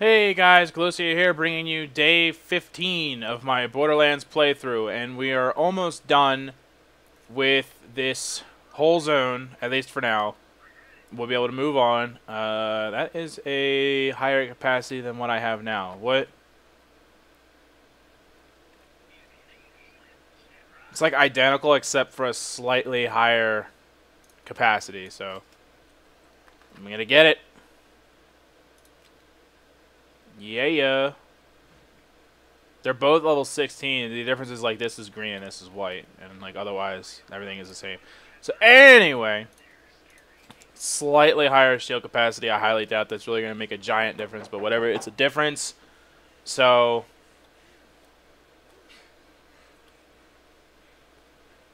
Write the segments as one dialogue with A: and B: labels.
A: Hey guys, Galucia here, bringing you day 15 of my Borderlands playthrough, and we are almost done with this whole zone, at least for now. We'll be able to move on. That is a higher capacity than what I have now. What? It's like identical except for a slightly higher capacity, so I'm gonna get it. Yeah. They're both level 16. The difference is like this is green and this is white, and like otherwise everything is the same. So anyway, slightly higher shield capacity. I highly doubt that's really going to make a giant difference, but whatever, it's a difference. So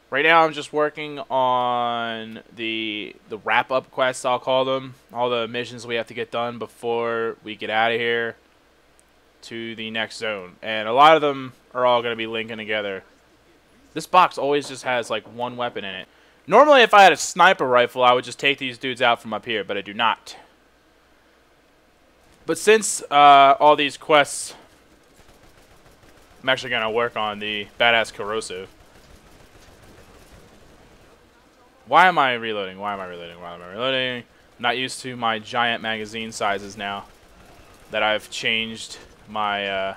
A: right now I'm just working on the wrap up quests, I'll call them, all the missions we have to get done before we get out of here to the next zone, and a lot of them are all going to be linking together. This box always just has like one weapon in it. Normally if I had a sniper rifle I would just take these dudes out from up here, but I do not. But since all these quests, I'm actually going to work on the badass corrosive. Why am I reloading? Why am I reloading? Why am I reloading? I'm not used to my giant magazine sizes now that I've changed my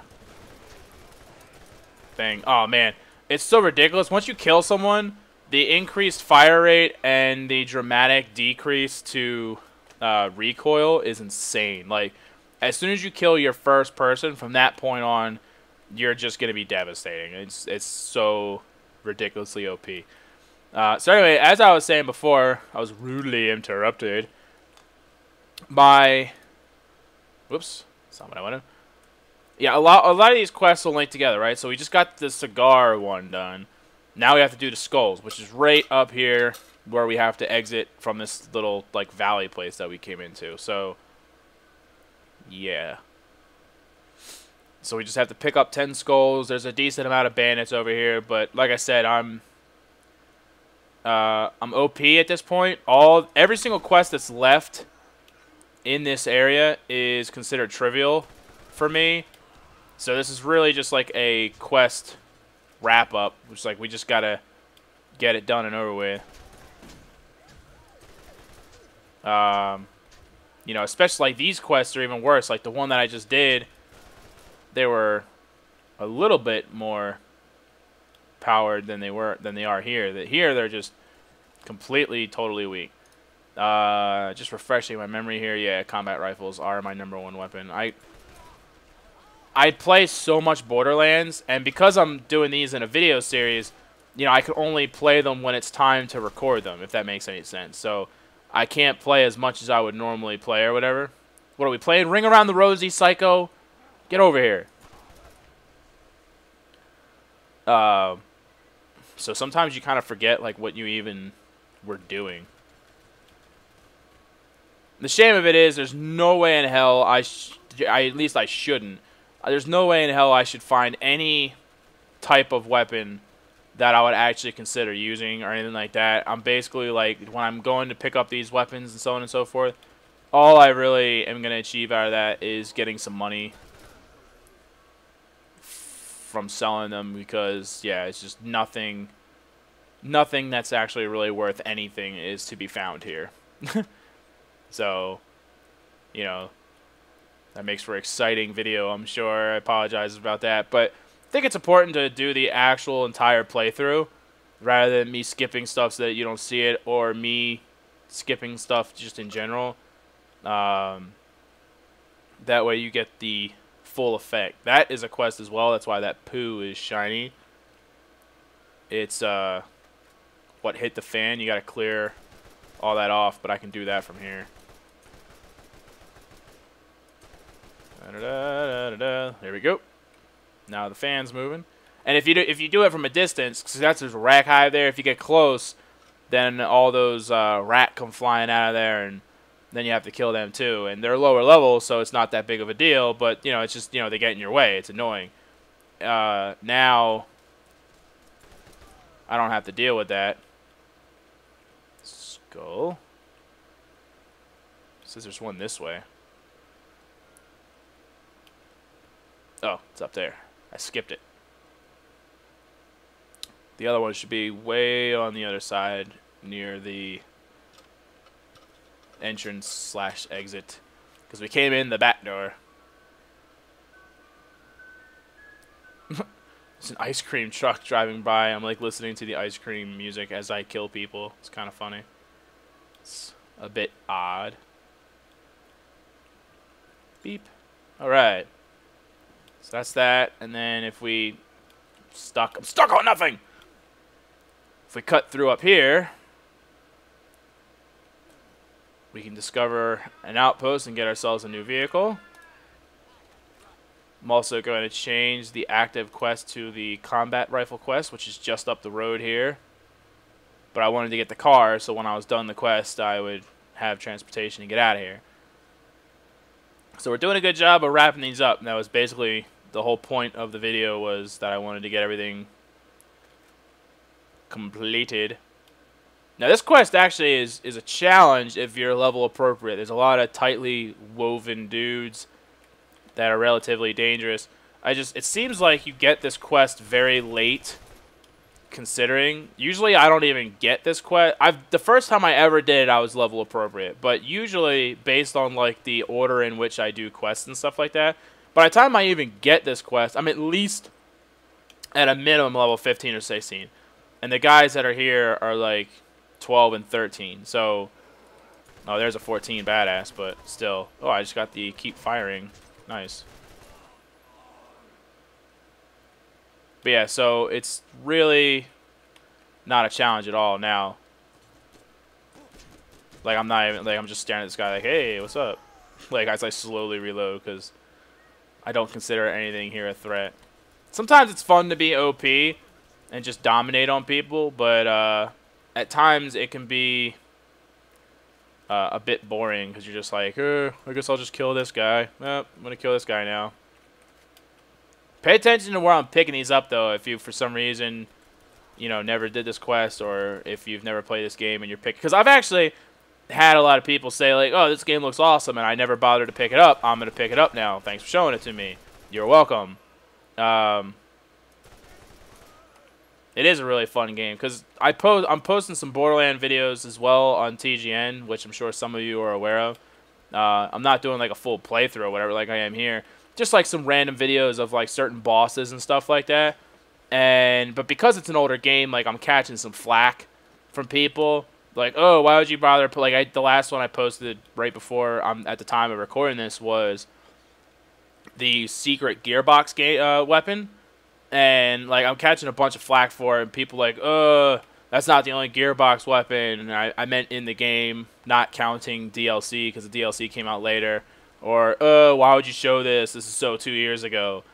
A: thing. Oh man, it's so ridiculous. Once you kill someone, the increased fire rate and the dramatic decrease to recoil is insane. Like, as soon as you kill your first person, from that point on, you're just gonna be devastating. It's so ridiculously OP. So anyway, as I was saying before, I was rudely interrupted by. Whoops, that's not what I wanted. Yeah, a lot of these quests will link together, right? So we just got the cigar one done. Now we have to do the skulls, which is right up here where we have to exit from this little like valley place that we came into. So yeah. So we just have to pick up 10 skulls. There's a decent amount of bandits over here, but like I said, I'm OP at this point. Every single quest that's left in this area is considered trivial for me. So this is really just like a quest wrap up, which is like we just gotta get it done and over with. You know, especially like these quests are even worse. Like the one that I just did, they were a little bit more powered than they are here. Here they're just completely totally weak. Just refreshing my memory here. Yeah, combat rifles are my #1 weapon. I play so much Borderlands, and because I'm doing these in a video series, you know, I can only play them when it's time to record them, if that makes any sense. So I can't play as much as I would normally play or whatever. What are we playing? Ring Around the Rosie, Psycho? Get over here. So sometimes you kind of forget like what you even were doing. The shame of it is there's no way in hell at least I shouldn't. There's no way in hell I should find any type of weapon that I would actually consider using or anything like that. I'm basically like, when I'm going to pick up these weapons and so on and so forth, all I really am going to achieve out of that is getting some money from selling them, because yeah, it's just nothing that's actually really worth anything is to be found here. So, you know, that makes for exciting video, I'm sure. I apologize about that, but I think it's important to do the actual entire playthrough rather than me skipping stuff so that you don't see it, or me skipping stuff just in general. That way you get the full effect. That is a quest as well. That's why that poo is shiny. It's what hit the fan. You got to clear all that off, but I can do that from here. There we go. Now the fan's moving, and if you do it from a distance, because that's there's a rack hive there. If you get close, then all those rat come flying out of there, and then you have to kill them too. And they're lower level, so it's not that big of a deal. But you know, it's just, you know, they get in your way. It's annoying. Now I don't have to deal with that. Skull. It says there's one this way. Oh, it's up there. I skipped it. The other one should be way on the other side near the entrance / exit. Because we came in the back door. There's an ice cream truck driving by. I'm like listening to the ice cream music as I kill people. It's kind of funny. It's a bit odd. Beep. Alright. So that's that. And then if we... I'm stuck on nothing! If we cut through up here, we can discover an outpost and get ourselves a new vehicle. I'm also going to change the active quest to the combat rifle quest, which is just up the road here. But I wanted to get the car, so when I was done the quest, I would have transportation to get out of here. So we're doing a good job of wrapping these up. And that was basically the whole point of the video, was that I wanted to get everything completed. Now this quest actually is a challenge if you're level appropriate. There's a lot of tightly woven dudes that are relatively dangerous. It seems like you get this quest very late, considering usually I don't even get this quest. The first time I ever did it, I was level appropriate, but usually based on like the order in which I do quests and stuff like that, by the time I even get this quest, I'm at least at a minimum level 15 or 16, and the guys that are here are like 12 and 13. So, oh, there's a 14 badass, but still. Oh, I just got the keep firing. Nice. But yeah, so it's really not a challenge at all now. Like, I'm not even, like, I'm just staring at this guy like, hey, what's up? Like, as I slowly reload, because I don't consider anything here a threat. Sometimes it's fun to be OP and just dominate on people, but at times it can be a bit boring, because you're just like, I guess I'll just kill this guy. I'm going to kill this guy now. Pay attention to where I'm picking these up, though, if you, for some reason, you know, never did this quest, or if you've never played this game and you're picking... Because I've actually had a lot of people say, like, oh, this game looks awesome, and I never bothered to pick it up. I'm going to pick it up now. Thanks for showing it to me. You're welcome. It is a really fun game, because I'm posting some Borderlands videos as well on TGN, which I'm sure some of you are aware of. I'm not doing like a full playthrough or whatever like I am here. Just like some random videos of like certain bosses and stuff like that. But because it's an older game, like I'm catching some flack from people. Like, oh, why would you bother? Like the last one I posted right before at the time of recording this was the secret gearbox weapon. And, like, I'm catching a bunch of flack for it, and people like, that's not the only gearbox weapon, and I meant in the game, not counting DLC, because the DLC came out later, or, why would you show this? This is so 2 years ago.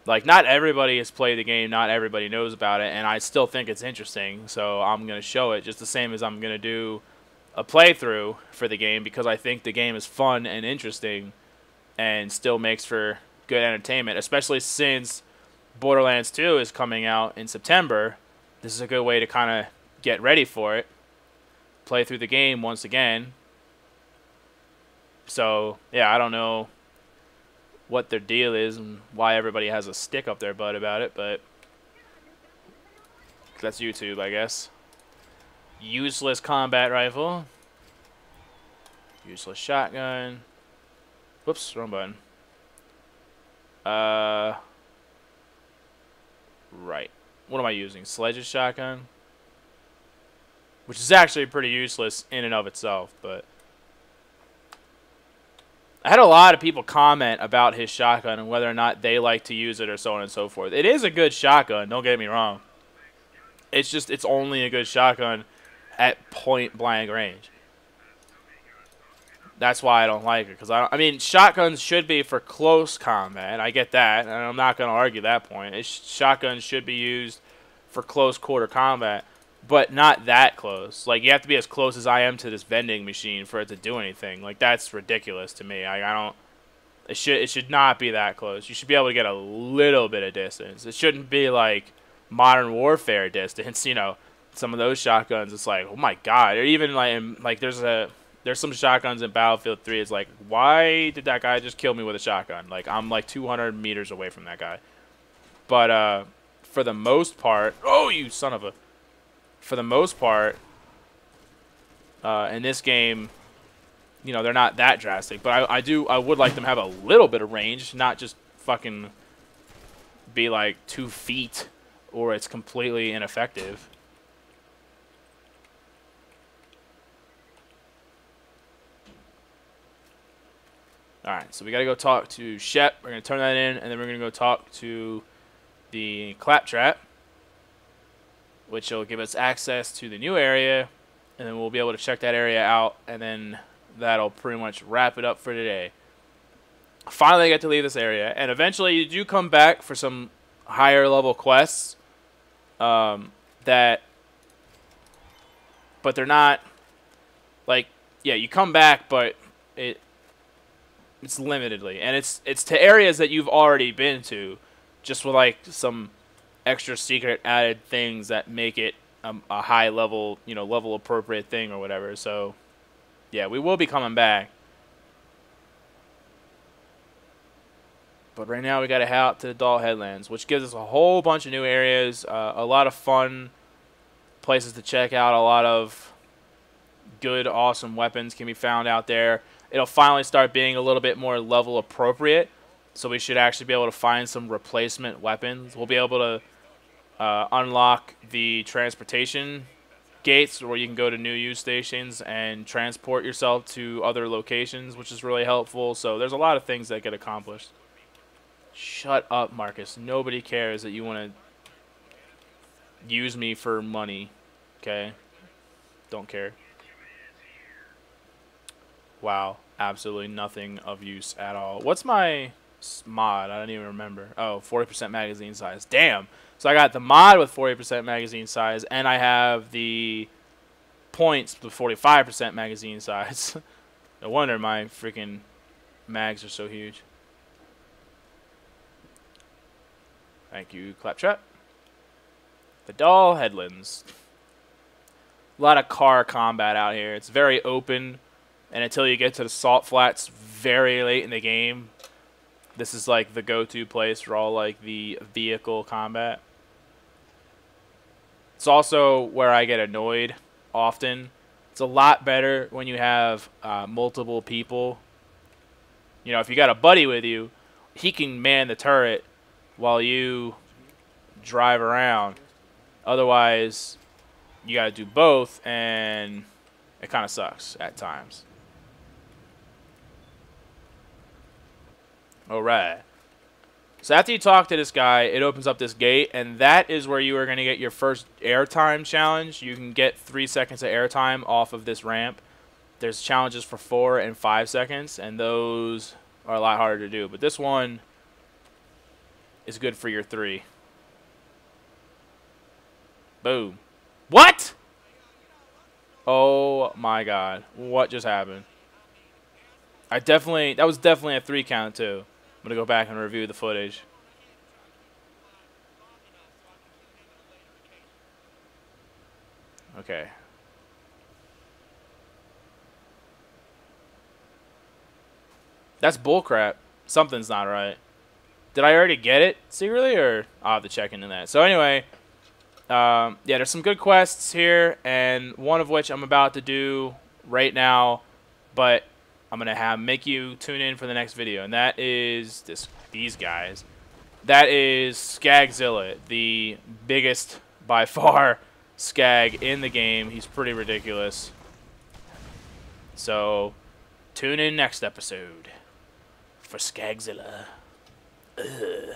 A: Like, not everybody has played the game, not everybody knows about it, and I still think it's interesting, so I'm going to show it, just the same as I'm going to do a playthrough for the game, because I think the game is fun and interesting, and still makes for good entertainment, especially since Borderlands 2 is coming out in September. This is a good way to kind of get ready for it. Play through the game once again. So, yeah, I don't know what their deal is and why everybody has a stick up their butt about it, but that's YouTube, I guess. Useless combat rifle. Useless shotgun. Whoops, wrong button. Right. What am I using? Sledge's shotgun? Which is actually pretty useless in and of itself, but I had a lot of people comment about his shotgun and whether or not they like to use it or so on and so forth. It is a good shotgun, don't get me wrong. It's just, it's only a good shotgun at point blank range. That's why I don't like it, because I mean, shotguns should be for close combat. I get that, and I'm not going to argue that point. Shotguns should be used for close quarter combat, but not that close. Like, you have to be as close as I am to this vending machine for it to do anything. Like, that's ridiculous to me. I don't. It should not be that close. You should be able to get a little bit of distance. It shouldn't be like Modern Warfare distance. You know, some of those shotguns, it's like, oh my god. Or even like there's a There's some shotguns in Battlefield 3. It's like, why did that guy just kill me with a shotgun? Like, I'm like 200 meters away from that guy. But for the most part, oh, you son of a. For the most part, in this game, you know, they're not that drastic. But I would like them to have a little bit of range, not just fucking be like 2 feet, or it's completely ineffective. Alright, so we gotta go talk to Shep. We're gonna turn that in, and then we're gonna go talk to the Claptrap, which will give us access to the new area, and then we'll be able to check that area out, and then that'll pretty much wrap it up for today. Finally, I get to leave this area, and eventually you do come back for some higher level quests, but they're not, like, yeah, you come back, but it's limitedly, and it's to areas that you've already been to, just with like some extra secret added things that make it a high level, you know, level appropriate thing or whatever. So yeah, we will be coming back, but right now we got to head out to the Dahl Headlands, which gives us a whole bunch of new areas, a lot of fun places to check out, a lot of good, awesome weapons can be found out there. It'll finally start being a little bit more level appropriate, so we should actually be able to find some replacement weapons. We'll be able to unlock the transportation gates, where you can go to new use stations and transport yourself to other locations, which is really helpful. So there's a lot of things that get accomplished. Shut up, Marcus. Nobody cares that you want to use me for money, okay? Don't care. Wow, absolutely nothing of use at all. What's my mod? I don't even remember. Oh, 40% magazine size. Damn. So I got the mod with 40% magazine size, and I have the points with 45% magazine size. No wonder my freaking mags are so huge. Thank you, Claptrap. The Dahl Headlands. A lot of car combat out here. It's very open. And until you get to the salt flats very late in the game, this is like the go-to place for all like the vehicle combat. It's also where I get annoyed often. It's a lot better when you have multiple people. You know, if you got a buddy with you, he can man the turret while you drive around. Otherwise, you got to do both, and it kind of sucks at times. Alright. So after you talk to this guy, it opens up this gate, and that is where you are going to get your first airtime challenge. You can get 3 seconds of airtime off of this ramp. There's challenges for 4 and 5 seconds, and those are a lot harder to do. But this one is good for your 3. Boom. What? Oh my god. What just happened? That was definitely a 3 count too. I'm going to go back and review the footage. Okay. That's bullcrap. Something's not right. Did I already get it secretly, or I'll have to check into that. So anyway, yeah, there's some good quests here, and one of which I'm about to do right now, but I'm gonna make you tune in for the next video, and that is these guys. That is Skagzilla, the biggest by far skag in the game. He's pretty ridiculous. So tune in next episode for Skagzilla. Ugh.